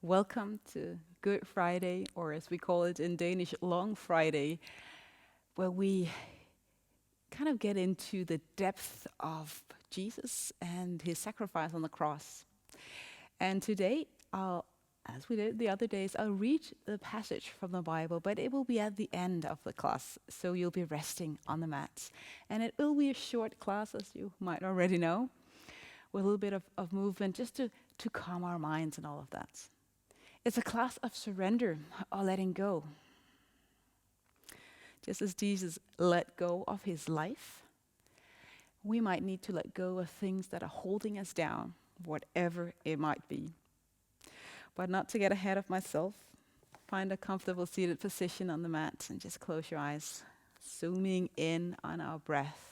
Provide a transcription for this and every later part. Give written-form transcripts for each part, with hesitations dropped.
Welcome to Good Friday, or as we call it in Danish, Long Friday, where we kind of get into the depth of Jesus and his sacrifice on the cross. And today, as we did the other days, I'll read the passage from the Bible, but it will be at the end of the class, so you'll be resting on the mats. And it will be a short class, as you might already know, with a little bit of movement, just to calm our minds and all of that. It's a class of surrender or letting go. Just as Jesus let go of his life, we might need to let go of things that are holding us down, whatever it might be. But not to get ahead of myself, find a comfortable seated position on the mat and just close your eyes, zooming in on our breath.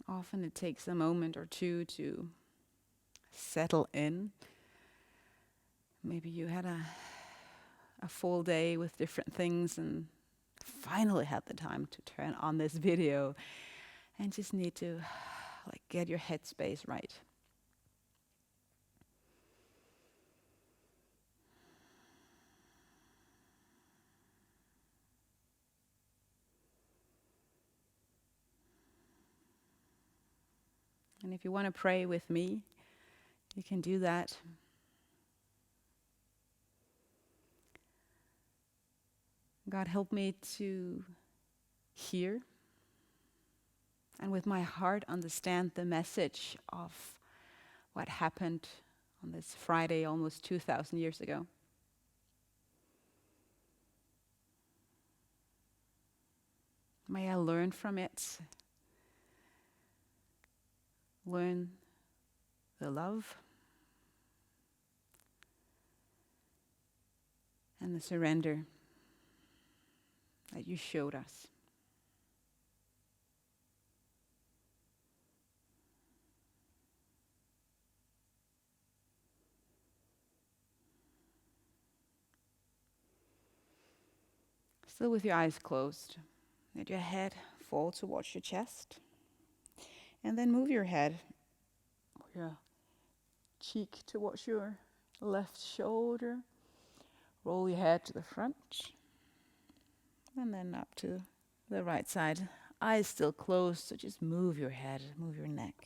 Often it takes a moment or two to settle in. Maybe you had a full day with different things and finally had the time to turn on this video and just need to get your headspace right. And if you want to pray with me, you can do that. God, help me to hear and with my heart understand the message of what happened on this Friday almost 2,000 years ago. May I learn from it, learn the love and the surrender that you showed us. Still with your eyes closed, let your head fall towards your chest. And then move your head, or your cheek towards your left shoulder. Roll your head to the front. And then up to the right side. Eyes still closed, so just move your head, move your neck.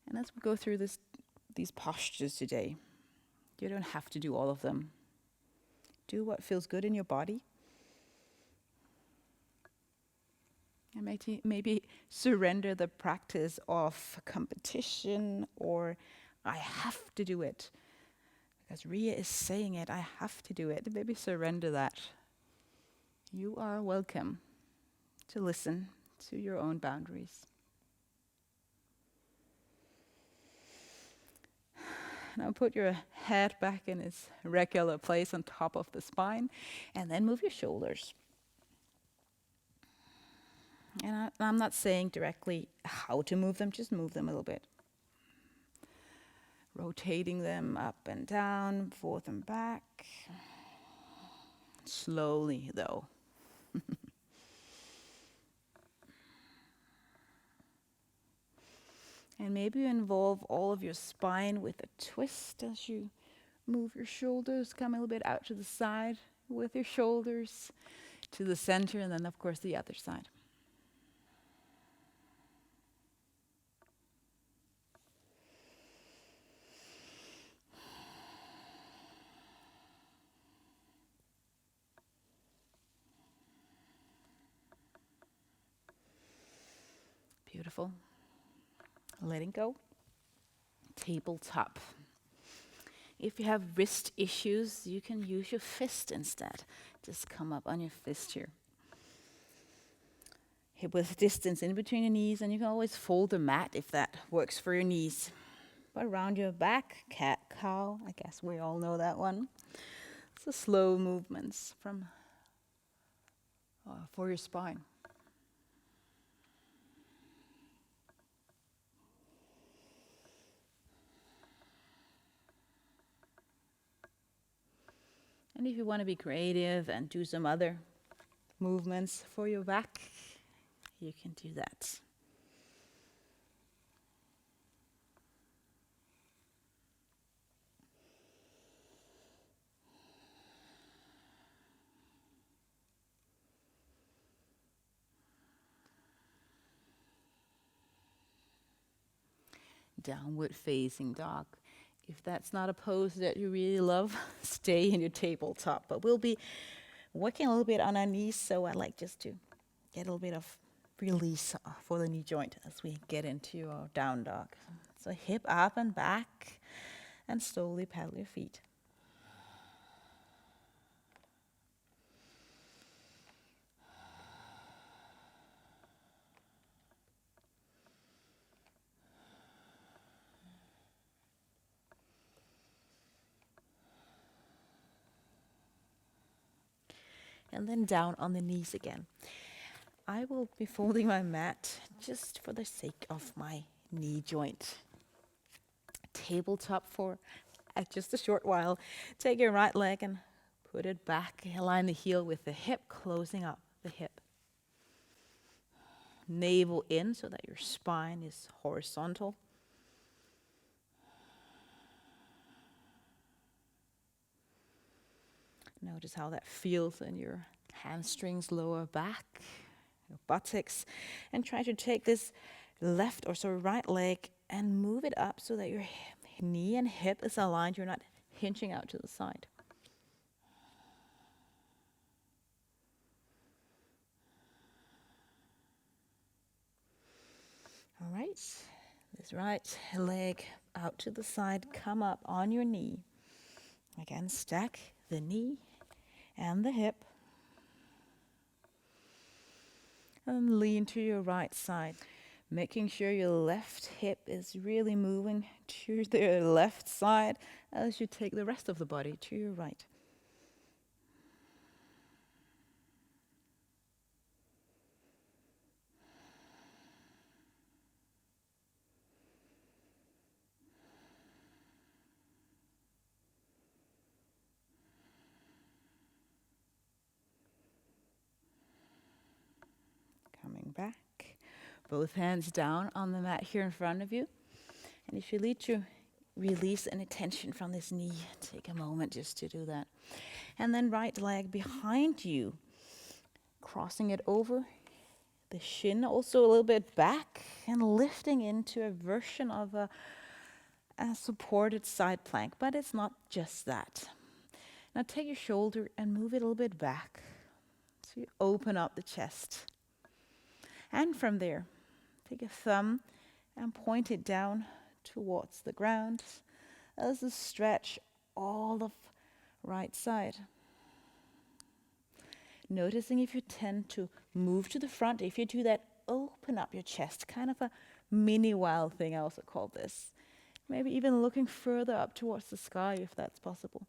And as we go through these postures today, you don't have to do all of them. Do what feels good in your body. And maybe surrender the practice of competition or I have to do it. Because Ria is saying it, I have to do it. Maybe surrender that. You are welcome to listen to your own boundaries. Now put your head back in its regular place on top of the spine and then move your shoulders. And I'm not saying directly how to move them, just move them a little bit. Rotating them up and down, forth and back. Slowly though. And maybe you involve all of your spine with a twist as you move your shoulders. Come a little bit out to the side with your shoulders, to the center, and then of course the other side. Beautiful. Letting go. Tabletop. If you have wrist issues, you can use your fist instead. Just come up on your fist here. hip width distance in between your knees, and you can always fold the mat if that works for your knees. But around your back, cat, cow, I guess we all know that one. So slow movements from for your spine. And if you want to be creative and do some other movements for your back, you can do that. Downward facing dog. If that's not a pose that you really love, stay in your tabletop. But we'll be working a little bit on our knees, so I'd like just to get a little bit of release for the knee joint as we get into our down dog. So hip up and back, and slowly pedal your feet. And then down on the knees again. I will be folding my mat just for the sake of my knee joint. Tabletop for just a short while. Take your right leg and put it back. Align the heel with the hip, closing up the hip. Navel in so that your spine is horizontal. Notice how that feels in your hamstrings, lower back, your buttocks. And try to take this right leg and move it up so that your knee and hip is aligned. You're not hinging out to the side. All right, this right leg out to the side, come up on your knee. Again, stack the knee and the hip. And lean to your right side, making sure your left hip is really moving to the left side as you take the rest of the body to your right. Coming back, both hands down on the mat here in front of you. And if you need to release any tension from this knee, take a moment just to do that. And then right leg behind you, crossing it over the shin, also a little bit back, and lifting into a version of a supported side plank, but it's not just that. Now take your shoulder and move it a little bit back, so you open up the chest. And from there, take a thumb and point it down towards the ground as you stretch all of right side. Noticing if you tend to move to the front. If you do that, open up your chest, kind of a mini wild thing, I also call this. Maybe even looking further up towards the sky if that's possible.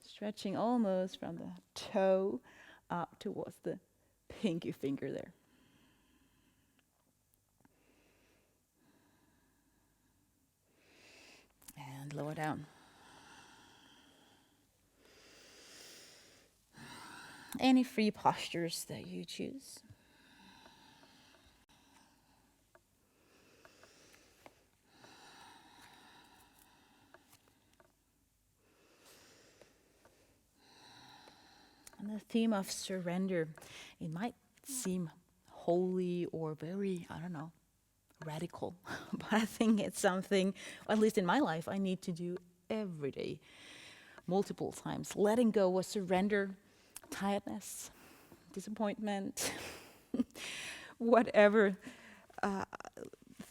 Stretching almost from the toe up towards the pinky finger there. And lower down. Any free postures that you choose. And the theme of surrender, it might seem holy or very, radical. But I think it's something, at least in my life, I need to do every day, multiple times. Letting go of surrender, tiredness, disappointment, whatever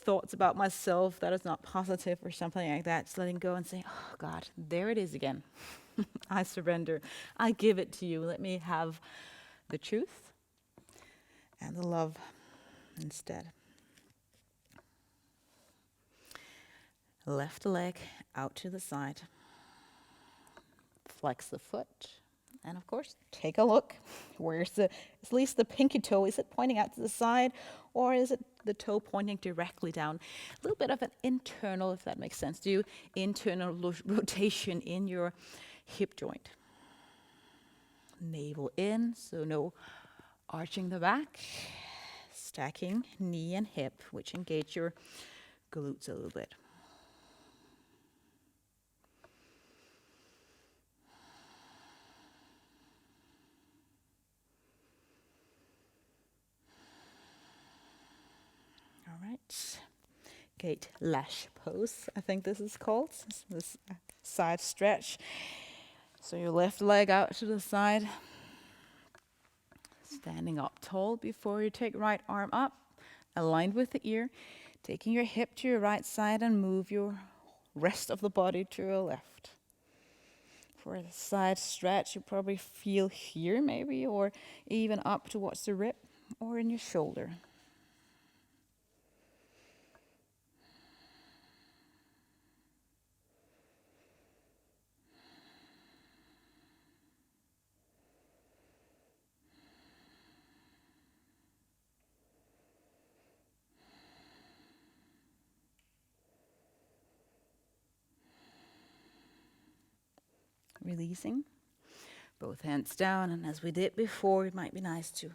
thoughts about myself that is not positive or something like that, just letting go and say, oh God, there it is again. I surrender. I give it to you. Let me have the truth and the love instead. Left leg out to the side. Flex the foot. And of course, take a look. Where's at least the pinky toe? Is it pointing out to the side, or is it the toe pointing directly down? A little bit of an internal, if that makes sense. Do internal rotation in your hip joint. Navel in, so no arching the back. Stacking knee and hip, which engage your glutes a little bit. All right. Gate lash pose, I think this is called. This side stretch. So your left leg out to the side. Standing up tall before you take right arm up, aligned with the ear. Taking your hip to your right side and move your rest of the body to your left. For the side stretch, you probably feel here maybe, or even up towards the rib, or in your shoulder. Releasing. Both hands down, and as we did before, it might be nice to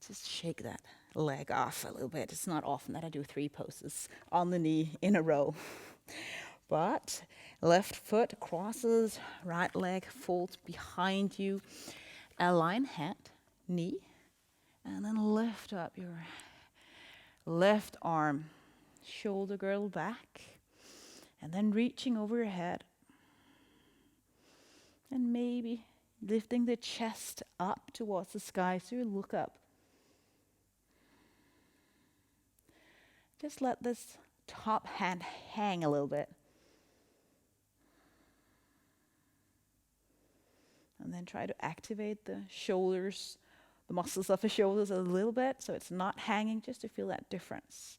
just shake that leg off a little bit. It's not often that I do 3 poses on the knee in a row. But left foot crosses, right leg folds behind you. Align hand, knee, and then lift up your left arm, shoulder girdle back, and then reaching over your head. And maybe lifting the chest up towards the sky so you look up. Just let this top hand hang a little bit. And then try to activate the shoulders, the muscles of the shoulders a little bit so it's not hanging, just to feel that difference.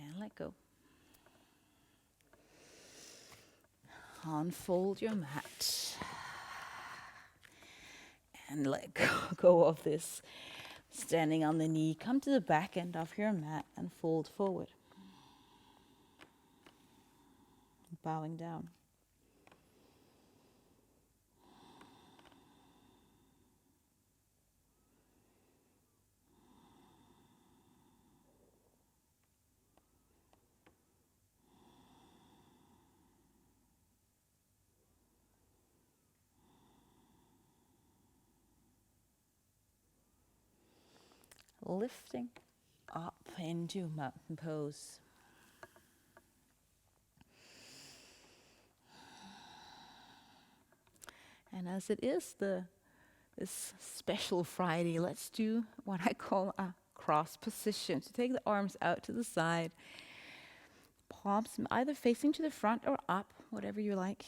And let go. Unfold your mat. And let go of this standing on the knee. Come to the back end of your mat and fold forward. Bowing down. Lifting up into mountain pose. And as it is this special Friday, let's do what I call a cross position. So take the arms out to the side, palms either facing to the front or up, whatever you like.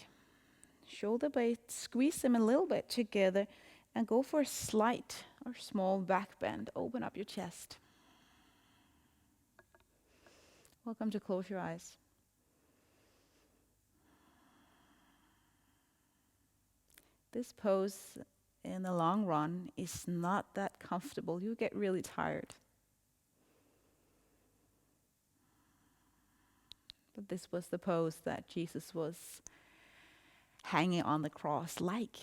Shoulder blades, squeeze them a little bit together and go for a slight or small back bend. Open up your chest. Welcome to close your eyes. This pose in the long run is not that comfortable. You get really tired. But this was the pose that Jesus was hanging on the cross like.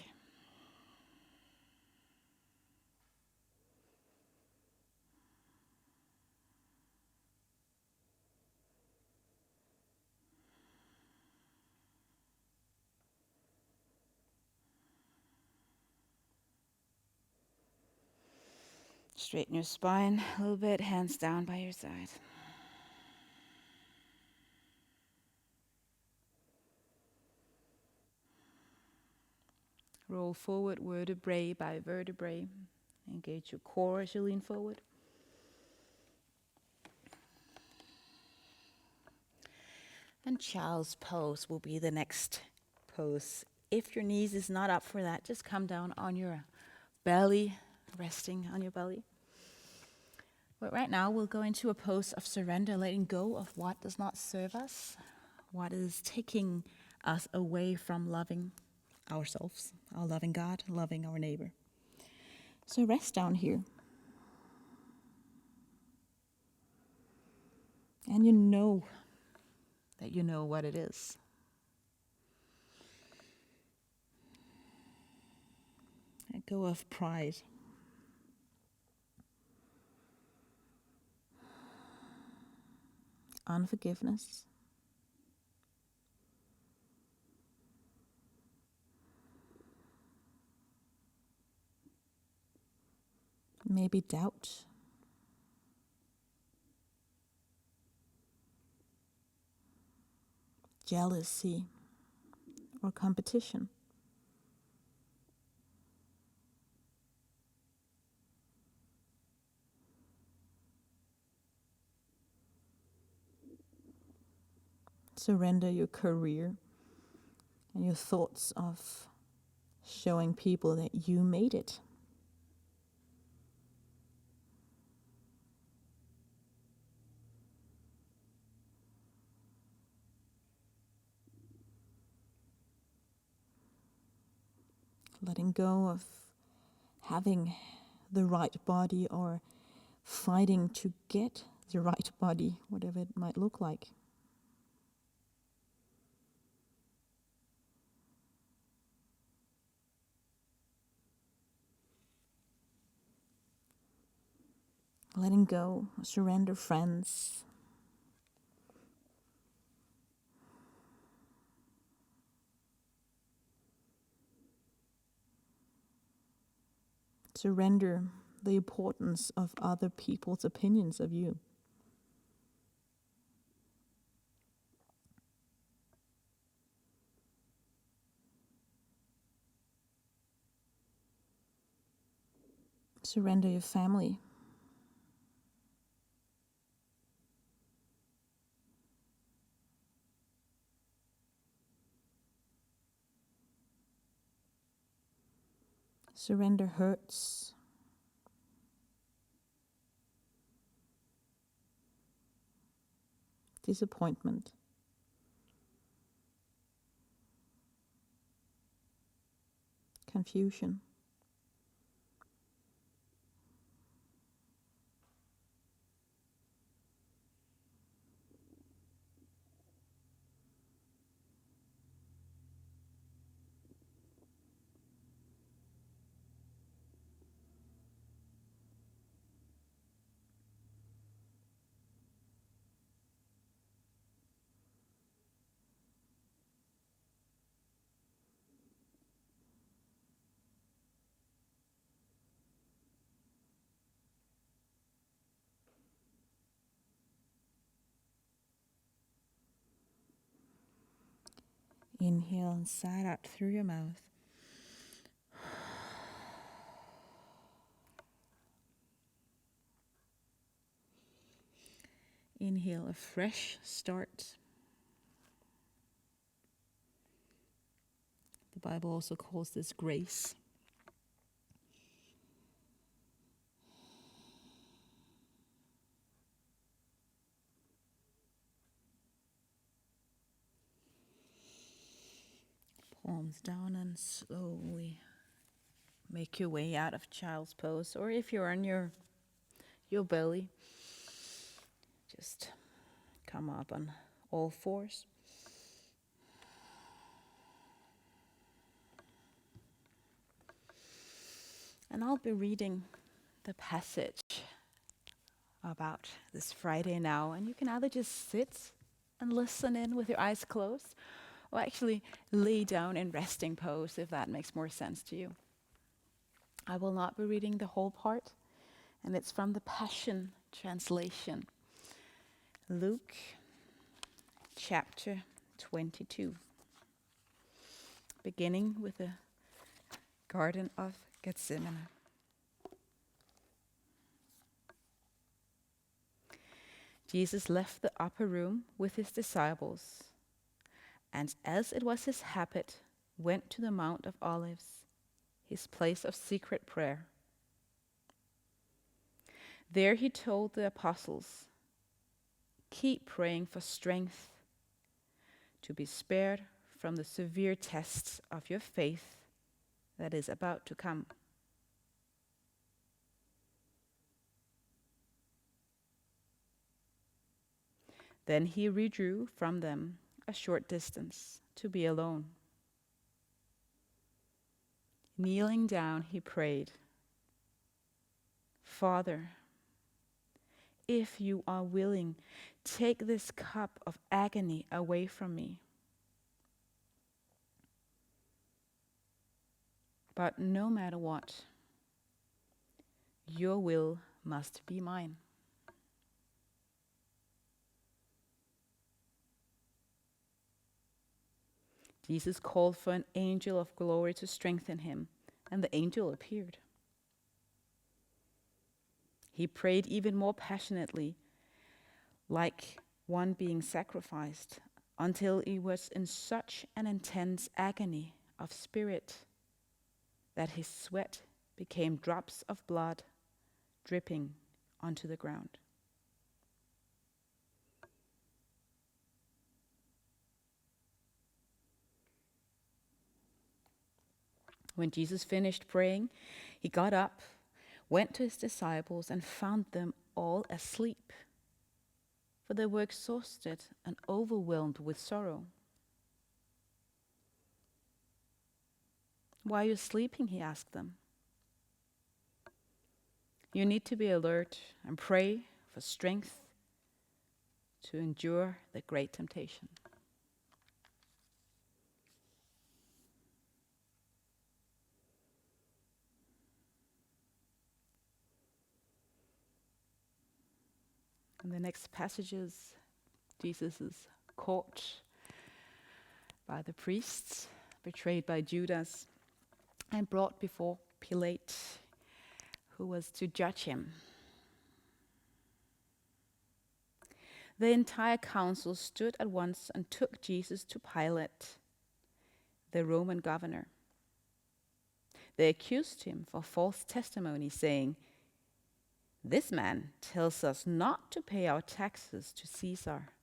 Straighten your spine a little bit, hands down by your side. Roll forward vertebrae by vertebrae. Engage your core as you lean forward. And child's pose will be the next pose. If your knees is not up for that, just come down on your belly, resting on your belly. But right now we'll go into a pose of surrender, letting go of what does not serve us, what is taking us away from loving ourselves, our loving God, loving our neighbor. So rest down here. And you know that you know what it is. Let go of pride. Unforgiveness. Maybe doubt. Jealousy or competition. Surrender your career and your thoughts of showing people that you made it. Letting go of having the right body or fighting to get the right body, whatever it might look like. Letting go, surrender friends. Surrender the importance of other people's opinions of you. Surrender your family. Surrender hurts. Disappointment. Confusion. Inhale and sigh out through your mouth. Inhale a fresh start. The Bible also calls this grace. Palms down and slowly make your way out of child's pose. Or if you're on your belly, just come up on all fours. And I'll be reading the passage about this Friday now. And you can either just sit and listen in with your eyes closed, or actually lay down in resting pose if that makes more sense to you. I will not be reading the whole part, and it's from the Passion Translation. Luke chapter 22, beginning with the Garden of Gethsemane. Jesus left the upper room with his disciples, and as it was his habit, went to the Mount of Olives, his place of secret prayer. There he told the apostles, "Keep praying for strength to be spared from the severe tests of your faith that is about to come." Then he withdrew from them a short distance to be alone. Kneeling down, he prayed, "Father, if you are willing, take this cup of agony away from me. But no matter what, your will must be mine." Jesus called for an angel of glory to strengthen him, and the angel appeared. He prayed even more passionately, like one being sacrificed, until he was in such an intense agony of spirit that his sweat became drops of blood dripping onto the ground. When Jesus finished praying, he got up, went to his disciples, and found them all asleep, for they were exhausted and overwhelmed with sorrow. "Why are you sleeping?" he asked them. "You need to be alert and pray for strength to endure the great temptation." In the next passages, Jesus is caught by the priests, betrayed by Judas, and brought before Pilate, who was to judge him. The entire council stood at once and took Jesus to Pilate, the Roman governor. They accused him for false testimony, saying, "This man tells us not to pay our taxes to Caesar,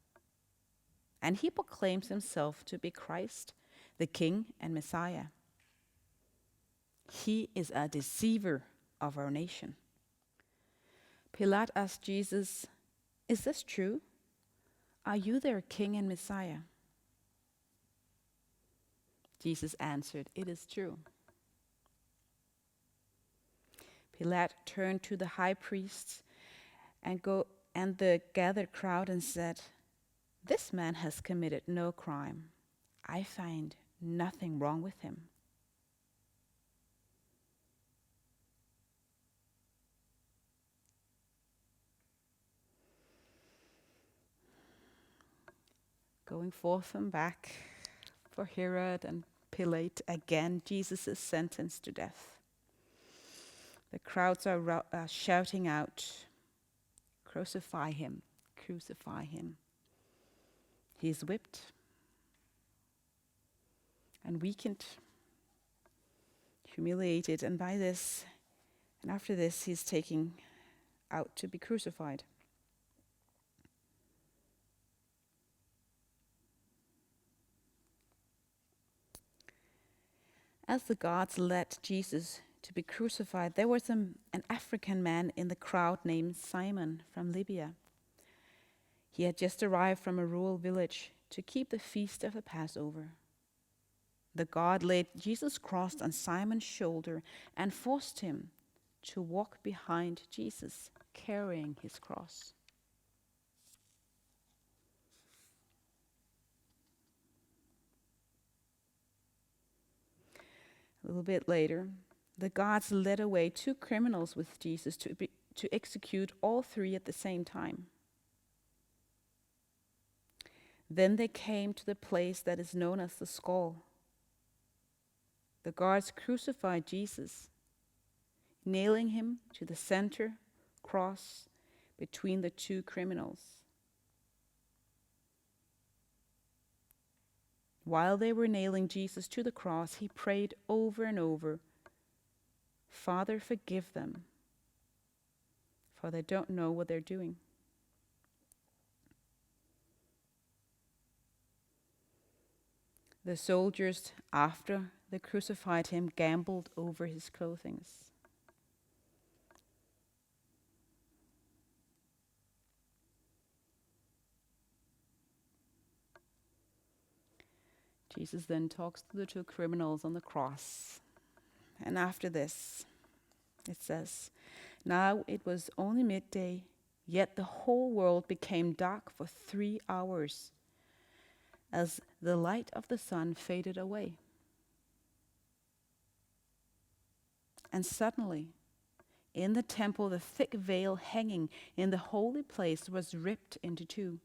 and he proclaims himself to be Christ, the King and Messiah. He is a deceiver of our nation." Pilate asked Jesus, "Is this true? Are you their King and Messiah?" Jesus answered, "It is true." Pilate turned to the high priests and the gathered crowd and said, "This man has committed no crime. I find nothing wrong with him." Going forth and back for Herod and Pilate again, Jesus is sentenced to death. The crowds are shouting out, "Crucify him, crucify him." He is whipped and weakened, humiliated, and after this, he's taken out to be crucified. As the guards led Jesus to be crucified, there was an African man in the crowd named Simon from Libya. He had just arrived from a rural village to keep the feast of the Passover. The guard laid Jesus' cross on Simon's shoulder and forced him to walk behind Jesus, carrying his cross. A little bit later, the guards led away two criminals with Jesus to execute all three at the same time. Then they came to the place that is known as the skull. the guards crucified Jesus, nailing him to the center cross between the two criminals. While they were nailing Jesus to the cross, he prayed over and over, "Father, forgive them, for they don't know what they're doing." The soldiers, after they crucified him, gambled over his clothing. Jesus then talks to the two criminals on the cross. And after this, it says, "Now it was only midday, yet the whole world became dark for 3 hours, as the light of the sun faded away. And suddenly, in the temple, the thick veil hanging in the holy place was ripped into two.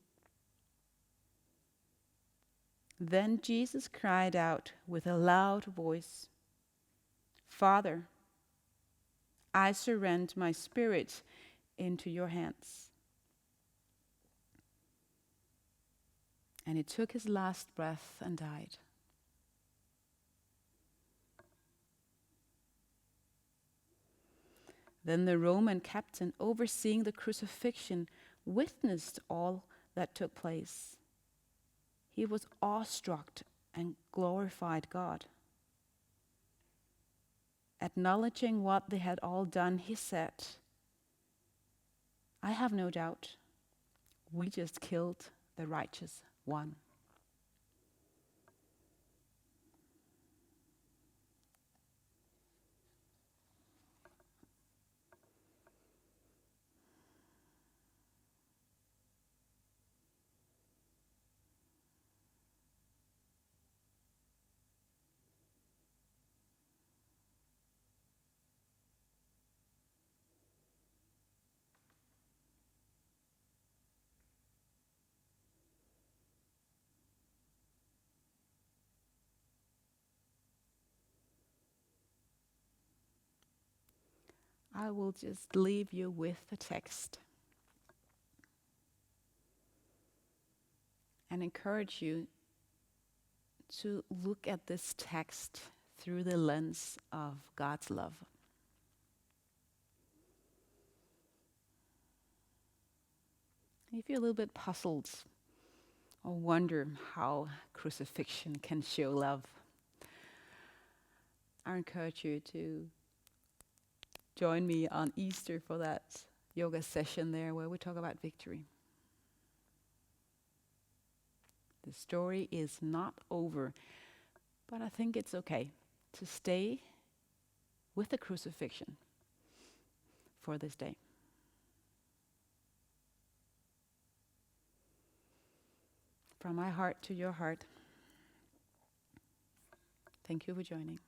Then Jesus cried out with a loud voice, 'Father, I surrender my spirit into your hands.' And he took his last breath and died. Then the Roman captain, overseeing the crucifixion, witnessed all that took place. He was awestruck and glorified God. Acknowledging what they had all done, he said, 'I have no doubt we just killed the righteous one.'" I will just leave you with the text and encourage you to look at this text through the lens of God's love. If you're a little bit puzzled or wonder how crucifixion can show love, I encourage you to join me on Easter for that yoga session there where we talk about victory. The story is not over, but I think it's okay to stay with the crucifixion for this day. From my heart to your heart, thank you for joining.